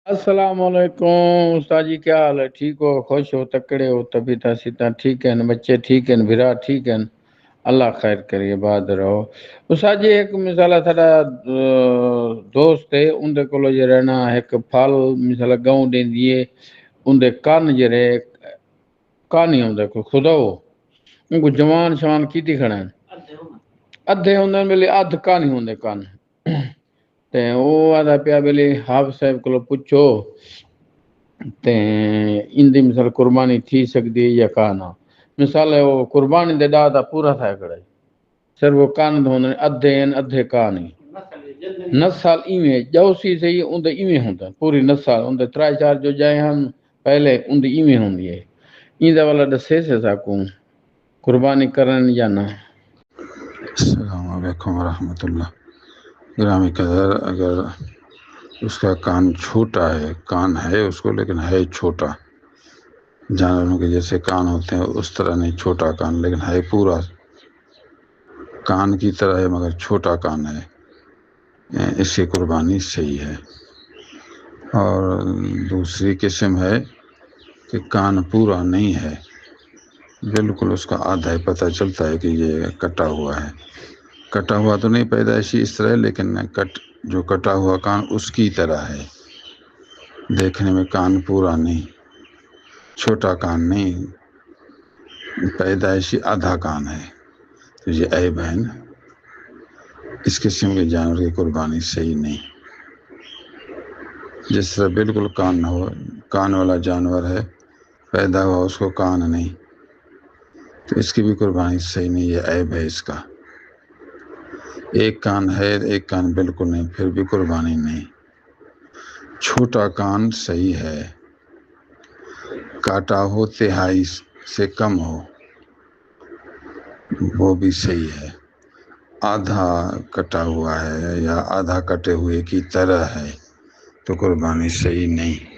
السلام علیکم استاد جی، کیا حال ہے؟ ٹھیک ہو؟ خوش ہو؟ تکڑے ہو؟ طبیعت سیتا ٹھیک ہے؟ بچے ٹھیک ہیں؟ بھرا ٹھیک ہے؟ اللہ خیر کریے، باد رہو۔ استاد جی ایک مثال ساڈا دوست ہے، اندر کولو جو رہنا ایک پھل مثال گاؤں دیندی ہے، اندر کان جڑے کہانی آدھا کوئی خدا ہو ان کو جوان شوان کی کھڑا ہے ادھے ہوں ملے ادھ کہانی ہوں کان تے او آدھا پیا بلی حافظ صاحب کو پوچھو تے ان دی مثال قربانی تھی سکتی ہے یا کانا؟ مثال ہے وہ قربانی دے ڈادا پورا تھا کڑے سر وہ کان ہوندے ادھے ہیں ادھے کہانی نسل ایویں جوسی سے اندر ایویں ہوندا پوری نسل اندر 3-4 جو جائے ہم پہلے اندر ایویں ہوندی ہے ایندا والا دسے سے ساکوں قربانی کرن یا نہ؟ السلام علیکم ورحمۃ اللہ۔ گرامی قدر، اگر اس کا کان چھوٹا ہے، کان ہے اس کو لیکن ہے چھوٹا، جانوروں کے جیسے کان ہوتے ہیں اس طرح نہیں، چھوٹا کان لیکن ہے پورا کان کی طرح ہے مگر چھوٹا کان ہے، اس کی قربانی صحیح ہے۔ اور دوسری قسم ہے کہ کان پورا نہیں ہے، بالکل اس کا آدھا ہی پتہ چلتا ہے کہ یہ کٹا ہوا ہے، کٹا ہوا تو نہیں پیدائشی اس طرح، لیکن جو کٹا ہوا کان اس کی طرح ہے، دیکھنے میں کان پورا نہیں، چھوٹا کان نہیں، پیدائشی آدھا کان ہے، تو یہ عیب ہے نا، اس قسم کے جانور کی قربانی صحیح نہیں۔ جس طرح بالکل کان نہ ہو، کان والا جانور ہے پیدا ہوا اس کو کان نہیں، تو اس کی بھی قربانی صحیح نہیں، یہ عیب ہے اس کا۔ ایک کان ہے ایک کان بالکل نہیں، پھر بھی قربانی نہیں۔ چھوٹا کان صحیح ہے، کاٹا ہو تہائی سے کم ہو وہ بھی صحیح ہے، آدھا کٹا ہوا ہے یا آدھا کٹے ہوئے کی طرح ہے تو قربانی صحیح نہیں۔